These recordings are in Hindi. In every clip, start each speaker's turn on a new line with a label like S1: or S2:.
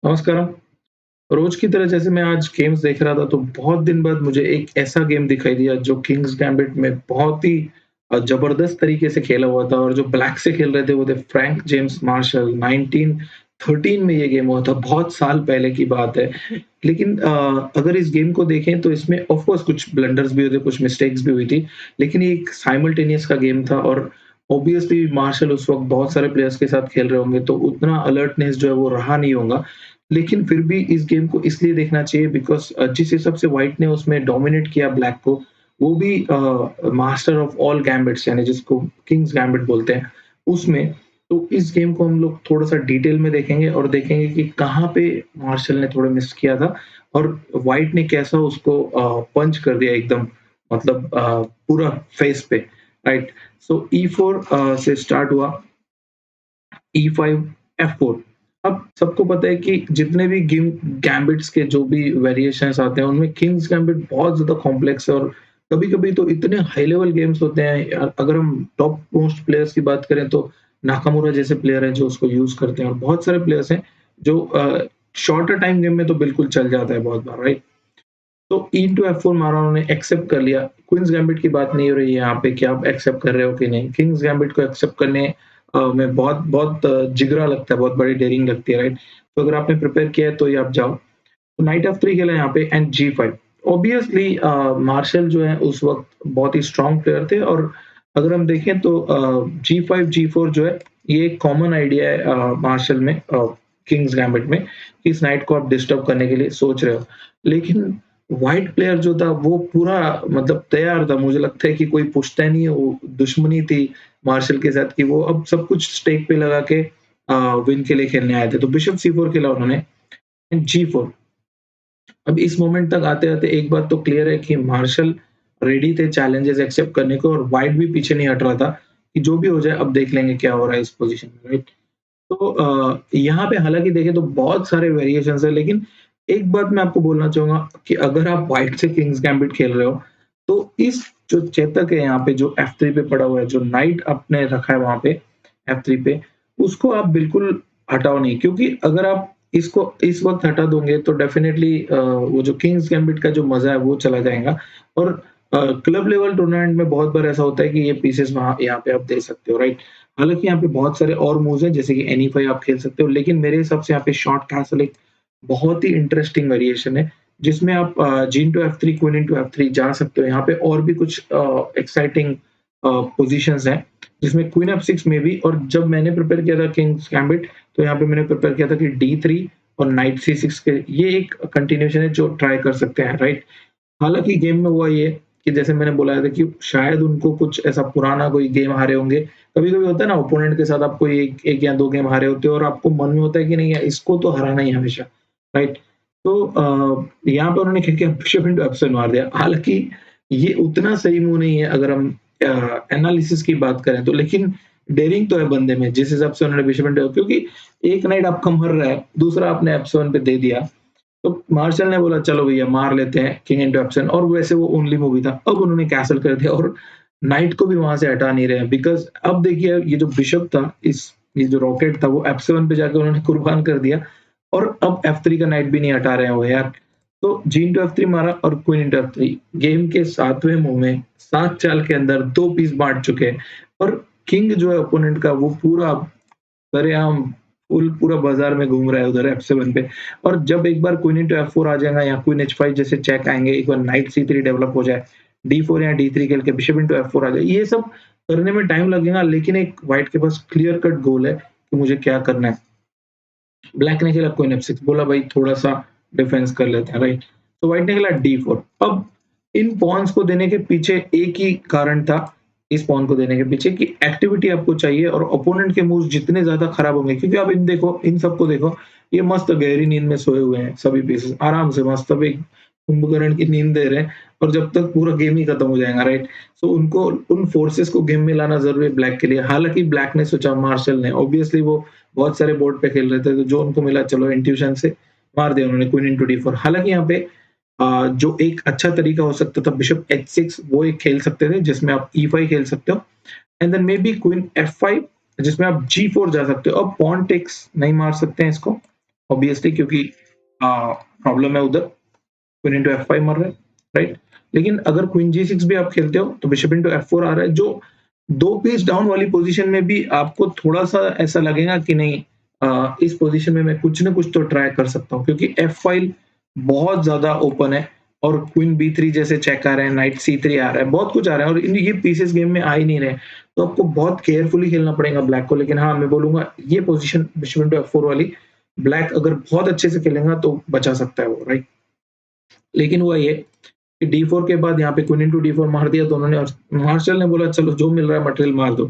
S1: नमस्कारम। रोज की तरह जैसे मैं आज गेम्स देख रहा था तो बहुत दिन बाद मुझे एक ऐसा गेम दिखाई दिया जो किंग्स गैम्बिट में बहुत ही जबरदस्त तरीके से खेला हुआ था और जो ब्लैक से खेल रहे थे वो थे फ्रैंक जेम्स मार्शल। 1913 में ये गेम हुआ था, बहुत साल पहले की बात है। लेकिन अगर इस गेम को देखें तो इसमें ऑफ कोर्स कुछ ब्लंडर्स भी हुए थे, कुछ मिस्टेक्स भी हुई थी, लेकिन ये एक साइमल्टेनियस का गेम था और ऑब्वियसली मार्शल उस वक़्त बहुत सारे प्लेयर्स के साथ खेल रहे होंगे, तो उतना अलर्टनेस जो है वो रहा नहीं होगा। लेकिन फिर भी इस गेम को इसलिए देखना चाहिए बिकॉज़ जिस हिसाब से व्हाइट ने उसमें डोमिनेट किया ब्लैक को, वो भी मास्टर ऑफ ऑल गैम्बिट्स यानी जिसको किंग्स गैम्बिट बोलते हैं, उसमें। तो इस गेम को हम लोग थोड़ा-सा डिटेल में देखेंगे और देखेंगे कि कहाँ पे मार्शल ने थोड़ा मिस किया था और व्हाइट ने कैसा उसको पंच कर दिया एकदम, मतलब पूरा फेस पे, राइट? सो ई4 से स्टार्ट हुआ, ई5, एफ4। अब सबको पता है कि जितने भी गेम गैम्बिट्स के जो भी वेरिएशंस आते हैं, उनमें किंग्स गैम्बिट बहुत ज़्यादा कॉम्प्लेक्स है और कभी-कभी तो इतने हाई लेवल गेम्स होते हैं। अगर हम टॉप मोस्ट प्लेयर्स की बात करें तो नाकामुरा जैसे प्लेयर हैं जो उसको यूज़ करते हैं और बहुत सारे प्लेयर्स हैं जो शॉर्टर टाइम गेम में तो बिल्कुल चल जाता है बहुत बार, राइट? तो ई इंटू एफ4 मारा उन्होंने, एक्सेप्ट कर लिया। क्वीन्स गैम्बिट की बात नहीं हो रही है यहाँ पे कि आप एक्सेप्ट कर रहे हो कि नहीं। किंग्स गैम्बिट को एक्सेप्ट करने में बहुत बहुत जिगरा लगता है, बहुत बड़ी डेयरिंग लगती है, राइट? तो अगर आपने प्रिपेयर किया है तो ये आप जाओ। तो नाइट एफ3 खेला यहाँ पे एंड जी5। ऑब्वियसली मार्शल जो है उस वक़्त बहुत ही स्ट्रॉन्ग प्लेयर थे और अगर हम देखें तो जी5, जी4 जो है ये एक कॉमन आइडिया है मार्शल में, किंग्स गैम्बिट में, कि इस नाइट को आप डिस्टर्ब करने के लिए सोच रहे हो। लेकिन व्हाइट प्लेयर जो था वो पूरा मतलब तैयार था, मुझे लगता है कि कोई पूछता नहीं है, वो दुश्मनी थी मार्शल के साथ कि वो अब सब कुछ स्टेक पे लगा के विन के लिए खेलने आए थे। तो बिशप सी4 खेला उन्होंने एंड जी4। अब इस मोमेंट तक आते-आते एक बात तो क्लियर है कि मार्शल रेडी थे चैलेंजेस एक्सेप्ट करने को और व्हाइट भी पीछे नहीं हट रहा था कि जो भी हो जाए अब देख लेंगे क्या हो रहा है इस पोज़ीशन में, राइट? तो यहाँ पे हालाँकि देखें तो बहुत सारे वेरिएशंस हैं, लेकिन एक बात मैं आपको बोलना चाहूँगा कि अगर आप व्हाइट से किंग्स गैम्बिट खेल रहे हो, तो इस जो चेतक है यहाँ पे जो F3 पे पड़ा हुआ है, जो नाइट आपने रखा है वहाँ पे F3 पे, उसको आप बिल्कुल हटाओ नहीं, क्योंकि अगर आप इसको इस वक़्त हटा दोगे तो डेफिनिटली वो जो किंग्स गैम्बिट का जो मज़ा है वो चला जाएगा और क्लब लेवल टूर्नामेंट में बहुत बार ऐसा होता है कि ये पीसेस वहाँ यहाँ पे आप दे सकते हो, राइट? हालाँकि यहाँ पे बहुत सारे और मूव्स हैं जैसे कि एन-ई5 आप खेल सकते हो, लेकिन मेरे हिसाब से यहाँ पे शॉर्ट कैसल एक बहुत ही इंटरेस्टिंग वेरिएशन है, जिसमें आप जी into f3, queen into f3 जा सकते हो। यहाँ पे और भी कुछ एक्साइटिंग पोज़ीशंस हैं, जिसमें क्वीन एफ6 में भी। और जब मैंने प्रिपेयर किया था किंग्स गैम्बिट, तो यहाँ पे मैंने प्रिपेयर किया था कि डी3 और नाइट सी6 के ये एक कंटिन्यूएशन है जो ट्राई कर सकते हैं, राइट? हालाँकि गेम में हुआ ये कि जैसे मैंने बोला था कि शायद उनको कुछ ऐसा पुराना कोई गेम हारे होंगे। कभी-कभी होता है ना, ओपोनेंट के साथ आप कोई 1 या 2 गेम हारे होते हो और आपको मन में होता है कि नहीं यार इसको तो हराना ही है हमेशा, राइट? तो यहाँ पे उन्होंने क्या किया, बिशप इंटू एफ7 मार दिया। हालाँकि ये उतना सही मूव नहीं है अगर हम एनालिसिस की बात करें तो, लेकिन डेयरिंग तो है बंदे में जिस हिसाब से उन्होंने बिशप इंटू, क्योंकि एक नाइट आपका मर रहा है, दूसरा आपने एफ7 पे दे दिया। तो मार्शल ने बोला चलो भैया मार लेते हैं किंग इंटू एफ7, और वैसे वो ओनली मूवी था। अब उन्होंने कैसल कर दिया और नाइट को भी वहाँ से हटा नहीं रहे हैं बिकॉज़ अब देखिए ये जो बिशप था, इस ये जो रॉकेट था वो एफ7 पे जाके उन्होंने कुर्बान कर दिया और अब एफ3 का नाइट भी नहीं हटा रहे हैं वो यार। तो जी इंटू एफ3 मारा और क्वीन इंटू एफ3, गेम के 7वें मूव में 7 चाल के अंदर 2 पीस बाँट चुके हैं और किंग जो है ओपोनेंट का वो पूरा सरेआम फुल पूरा बाज़ार में घूम रहा है उधर एफ7 पे। और जब एक बार क्वीन इंटू एफ4 आ जाएगा या क्वीन एच5 जैसे चेक आएँगे, एक बार नाइट सी3 डेवलप हो जाए, डी4 या डी3 खेल के बिशप इंटू एफ4 आ जाए, ये सब करने में टाइम लगेगा, लेकिन एक व्हाइट के पास क्लियर कट गोल है कि मुझे क्या करना है। ब्लैक ने खेला क्वीन एफ6, बोला भाई थोड़ा-सा डिफेंस कर लेते हैं, राइट? तो व्हाइट ने खेला डी4। अब इन पॉन्स को देने के पीछे एक ही कारण था, इस पॉन को देने के पीछे कि एक्टिविटी आपको चाहिए और ओपोनेंट के मूव्स जितने ज़्यादा खराब होंगे, क्योंकि आप इन देखो, इन सबको देखो, ये मस्त गहरी नींद में सोए हुए हैं सभी पीसेस, आराम से मस्त अब एक कुंभकर्ण की नींद दे रहे हैं और जब तक पूरा गेम ही खत्म हो जाएगा, राइट? सो उनको उन फोर्सेस को गेम में लाना ज़रूरी है ब्लैक के लिए। हालाँकि ब्लैक ने सोचा, मार्शल ने ऑब्वियसली वो बहुत सारे बोर्ड पे खेल रहे थे, तो जो उनको मिला चलो इंट्यूशन से मार दिया उन्होंने क्वीन इंटू डी4। हालाँकि यहाँ पे जो एक अच्छा तरीका हो सकता था बिशप एच6, वो एक खेल सकते थे जिसमें आप ई5 खेल सकते हो and then may be queen एफ5 जिसमें आप जी4 जा सकते हो। अब पॉन टेक्स नहीं मार सकते हैं इसको, ऑब्वियसली, क्योंकि प्रॉब्लम है उधर, क्वीन इंटू F5 मर रहा है, राइट? लेकिन अगर क्वीन G6 भी आप खेलते हो तो बिशप इंटू F4 आ रहा है, जो 2 पीस डाउन वाली पोजीशन में भी आपको थोड़ा-सा ऐसा लगेगा कि नहीं, इस पोजीशन में मैं कुछ ना कुछ तो ट्राई कर सकता हूँ, क्योंकि F फाइल बहुत ज़्यादा ओपन है और क्वीन B3 जैसे चेक आ रहे हैं, नाइट C3 आ रहा है, बहुत कुछ आ रहा है और ये पीसेस गेम में आ ही नहीं रहे। तो आपको बहुत केयरफुली खेलना पड़ेगा ब्लैक को। लेकिन हाँ, मैं बोलूँगा ये पोजीशन बिशप इंटू F4 वाली, ब्लैक अगर बहुत अच्छे से खेलेगा तो बचा सकता है वो, राइट? लेकिन हुआ ये कि D4 के बाद यहाँ पे क्वीन इंटू D4 मार दिया तो उन्होंने, और मार्शल ने बोला चलो जो मिल रहा है मटेरियल मार दो।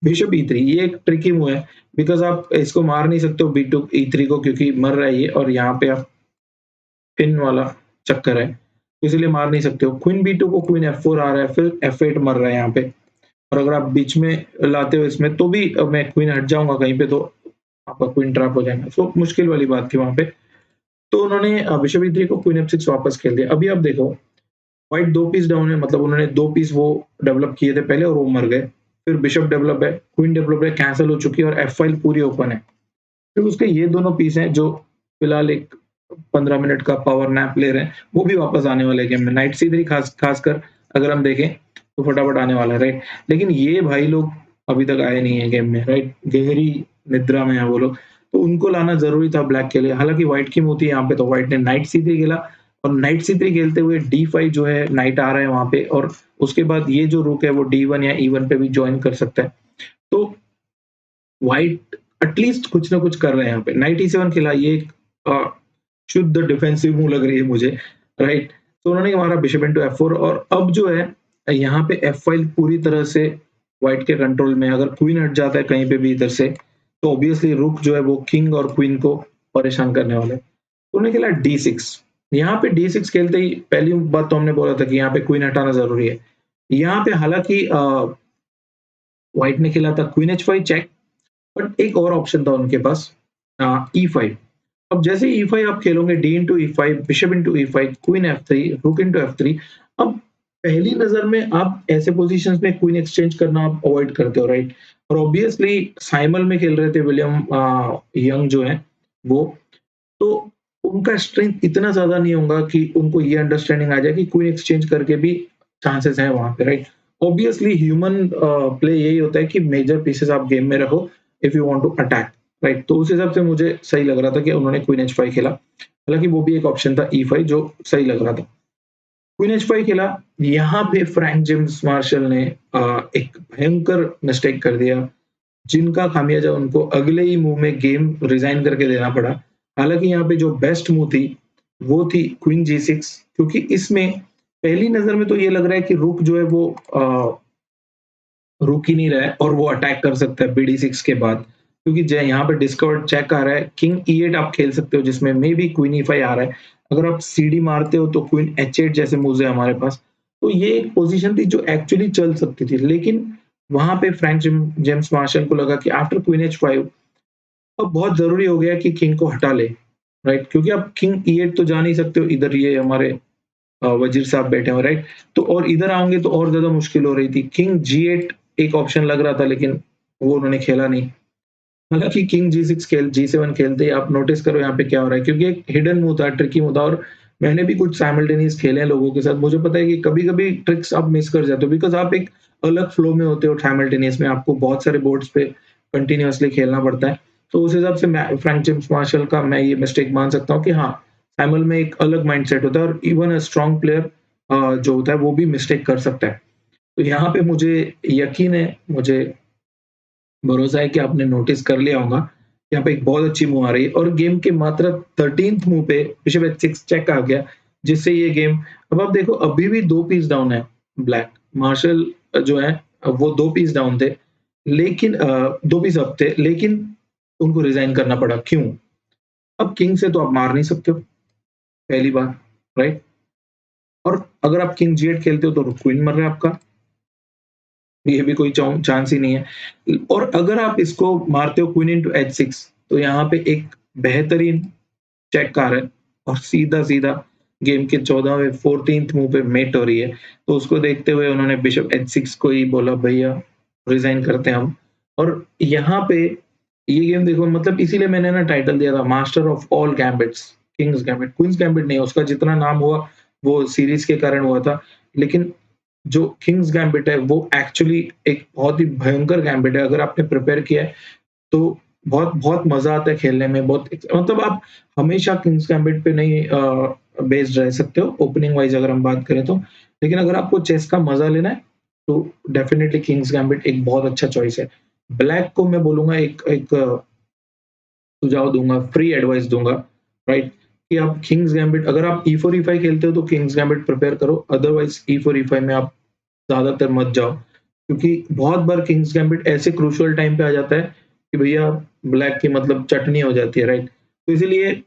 S1: बिशप E3 ये एक ट्रिकी मूव है, बिकॉज़ आप इसको मार नहीं सकते हो B2 E3 को, क्योंकि मर रहा है ये और यहाँ पे आप पिन वाला चक्कर है, तो इसीलिए मार नहीं सकते हो। क्वीन B2 को क्वीन F4 आ रहा है, फिर F8 मर रहा है यहाँ पे, और अगर आप बीच में लाते हो इसमें तो भी मैं क्वीन हट जाऊँगा कहीं पे तो आपका क्वीन ट्रैप हो जाएगा। सो मुश्किल वाली बात थी वहाँ पे। तो उन्होंने बिशप E3 को क्वीन F6 वापस खेल दिया। अभी आप देखो, व्हाइट 2 पीस डाउन है, मतलब उन्होंने 2 पीस वो डेवलप किए थे पहले और वो मर गए। फिर बिशप डेवलप है, क्वीन डेवलप है, कैंसल हो चुकी है और F फाइल पूरी ओपन है। फिर उसके ये दोनों पीस हैं जो फिलहाल एक 15 मिनट का पावर नैप ले रहे हैं, वो भी वापस आने वाले हैं गेम में। नाइट C3 खासकर अगर हम देखें तो फटाफट आने वाला है, राइट? लेकिन ये भाई लोग अभी तक आए नहीं है गेम में, राइट? गहरी निद्रा में है वो लोग, तो उनको लाना ज़रूरी था ब्लैक के लिए। हालाँकि व्हाइट की मूव थी यहाँ पे, तो व्हाइट ने नाइट C3 खेला और नाइट C3 खेलते हुए D5 जो है, नाइट आ रहा है वहाँ पे, और उसके बाद ये जो रुक है वो D1 या E1 पे भी जॉइन कर सकता है। तो व्हाइट एटलीस्ट कुछ ना कुछ कर रहे हैं यहाँ पे। नाइट E7 खेला, ये एक शुद्ध डिफेंसिव मूव लग रही है मुझे, राइट? तो उन्होंने मारा बिशप इंटू F4 और अब जो है यहाँ पे F फाइल पूरी तरह से व्हाइट के कंट्रोल में है। अगर क्वीन हट जाता है कहीं पे भी इधर से, तो ऑब्वियसली रुक जो है वो किंग और क्वीन को परेशान करने वाला है। तो उन्होंने खेला D6। यहाँ पे D6 खेलते ही पहली बात तो हमने बोला था कि यहाँ पे क्वीन हटाना ज़रूरी है। यहाँ पे हालाँकि व्हाइट ने खेला था क्वीन H5 चेक, बट एक और ऑप्शन था उनके पास, E5। अब जैसे E5 आप खेलोगे, D into E5, bishop into E5, queen F3, रुक इंटू F3। अब पहली नज़र में आप ऐसे पोज़ीशंस में क्वीन एक्सचेंज करना आप अवॉइड करते हो, राइट? और ऑब्वियसली साइमल में खेल रहे थे विलियम यंग जो हैं वो, तो उनका स्ट्रेंथ इतना ज़्यादा नहीं होगा कि उनको ये अंडरस्टैंडिंग आ जाए कि क्वीन एक्सचेंज करके भी चांसेस हैं वहाँ पे, राइट? ऑब्वियसली ह्यूमन प्ले यही होता है कि मेजर पीसेस आप गेम में रखो if you want to attack, right? तो उस हिसाब से मुझे सही लग रहा था कि उन्होंने क्वीन H5 खेला। हालाँकि वो भी एक ऑप्शन था E5 जो सही लग रहा था। क्वीन H5 खेला, यहाँ पे फ्रैंक जेम्स मार्शल ने एक भयंकर मिस्टेक कर दिया, जिनका खामियाजा उनको अगले ही मूव में गेम रिज़ाइन करके देना पड़ा। हालाँकि यहाँ पे जो बेस्ट मूव थी, वो थी क्वीन G6, क्योंकि इसमें पहली नज़र में तो ये लग रहा है कि रुक जो है वो रुक ही नहीं रहा है और वो अटैक कर सकता है BD6 के बाद। क्योंकि ज यहाँ पे डिस्कवर्ड चेक आ रहा है, किंग E8 आप खेल सकते हो जिसमें मेबी क्वीन E5 आ रहा है। अगर आप सीडी मारते हो तो क्वीन H8 जैसे मूव्स है हमारे पास। तो ये एक पोज़ीशन थी जो एक्चुअली चल सकती थी। लेकिन वहाँ पे फ्रैंक जेम्स मार्शल को लगा कि आफ्टर क्वीन H5 अब बहुत ज़रूरी हो गया कि किंग को हटा ले, राइट? क्योंकि आप किंग E8 तो जा नहीं सकते हो, इधर ये हमारे वज़ीर साहब बैठे हुए, राइट? तो और इधर आओगे तो और ज़्यादा मुश्किल हो रही थी। किंग G8 एक ऑप्शन लग रहा था, लेकिन वो उन्होंने खेला नहीं। हालाँकि किंग G6 G7 खेलते ही आप नोटिस करो यहाँ पे क्या हो रहा है, क्योंकि एक हिडन मूव था, ट्रिकी मूव था, और मैंने भी कुछ साइमल्टेनियस खेले हैं लोगों के साथ। मुझे पता है कि कभी-कभी ट्रिक्स आप मिस कर जाते हो, बिकॉज़ आप एक अलग फ्लो में होते हो साइमल्टेनियस में, आपको बहुत सारे बोर्ड्स पे कंटीन्यूअसली खेलना पड़ता है। तो उस हिसाब से मैं फ्रैंक जेम्स मार्शल का मैं ये मिस्टेक मान सकता हूँ कि हाँ, साइमल में एक अलग माइंडसेट होता है और इवन अ स्ट्रॉन्ग प्लेयर जो होता है वो भी मिस्टेक कर सकता है। तो यहाँ पे मुझे यकीन है, मुझे भरोसा है कि आपने नोटिस कर लिया होगा, यहाँ पे एक बहुत अच्छी मूव आ रही है और गेम के मात्र 13th मूव पे बिशप H6 चेक आ गया, जिससे ये गेम, अब आप देखो अभी भी 2 पीस डाउन है ब्लैक। मार्शल जो है वो 2 पीस डाउन थे, लेकिन 2 पीस अप थे, लेकिन उनको रिज़ाइन करना पड़ा, क्यों? अब किंग से तो आप मार नहीं सकते हो, पहली बात, राइट? और अगर आप किंग G8 खेलते हो तो क्वीन मर रहा है आपका, ये भी कोई चांस ही नहीं है। और अगर आप इसको मारते हो क्वीन इंटू H6, तो यहाँ पे एक बेहतरीन चेक आ रहा है और सीधा-सीधा गेम के 14वें 14th मूव पे मेट हो रही है। तो उसको देखते हुए उन्होंने बिशप H6 को ही बोला भैया रिज़ाइन करते हैं हम। और यहाँ पे ये गेम देखो मतलब इसीलिए मैंने ना टाइटल दिया था master of all gambits, king's gambit, queen's gambit नहीं उसका जितना नाम हुआ वो सीरीज़ के कारण हुआ था। लेकिन जो किंग्स गैम्बिट है वो एक्चुअली एक बहुत ही भयंकर गैम्बिट है। अगर आपने प्रिपेयर किया है तो बहुत बहुत मज़ा आता है खेलने में, बहुत मतलब आप हमेशा किंग्स गैम्बिट पे नहीं बेस्ड रह सकते हो, ओपनिंग वाइज़ अगर हम बात करें तो। लेकिन अगर आपको चेस का मज़ा लेना है, तो डेफिनिटली किंग्स गैम्बिट एक बहुत अच्छा चॉइस है। ब्लैक को मैं बोलूँगा एक एक सुझाव दूँगा, फ्री एडवाइस दूँगा, राइट? कि आप किंग्स गैम्बिट अगर आप ई4 ई5 खेलते हो तो किंग्स गैम्बिट प्रिपेयर करो, अदरवाइज़ ई4 ई5 में आप ज़्यादातर मत जाओ। क्योंकि बहुत बार किंग्स गैम्बिट ऐसे क्रूशियल टाइम पे आ जाता है कि भैया ब्लैक की मतलब चटनी हो जाती है, राइट? तो इसीलिए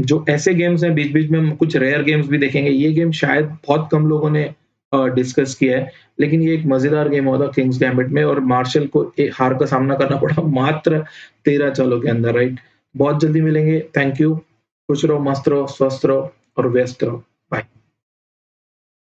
S1: जो ऐसे गेम्स हैं बीच-बीच में हम कुछ रेयर गेम्स भी देखेंगे। ये गेम शायद बहुत कम लोगों ने डिस्कस किया है, लेकिन ये एक मज़ेदार गेम हुआ था किंग्स गैम्बिट में और मार्शल को हार का सामना करना पड़ा मात्र 13 चालों के अंदर, राइट? बहुत जल्दी मिलेंगे। Thank you. खुश रहो, मस्त रहो, स्वस्थ रहो और व्यस्त रहो। बाय।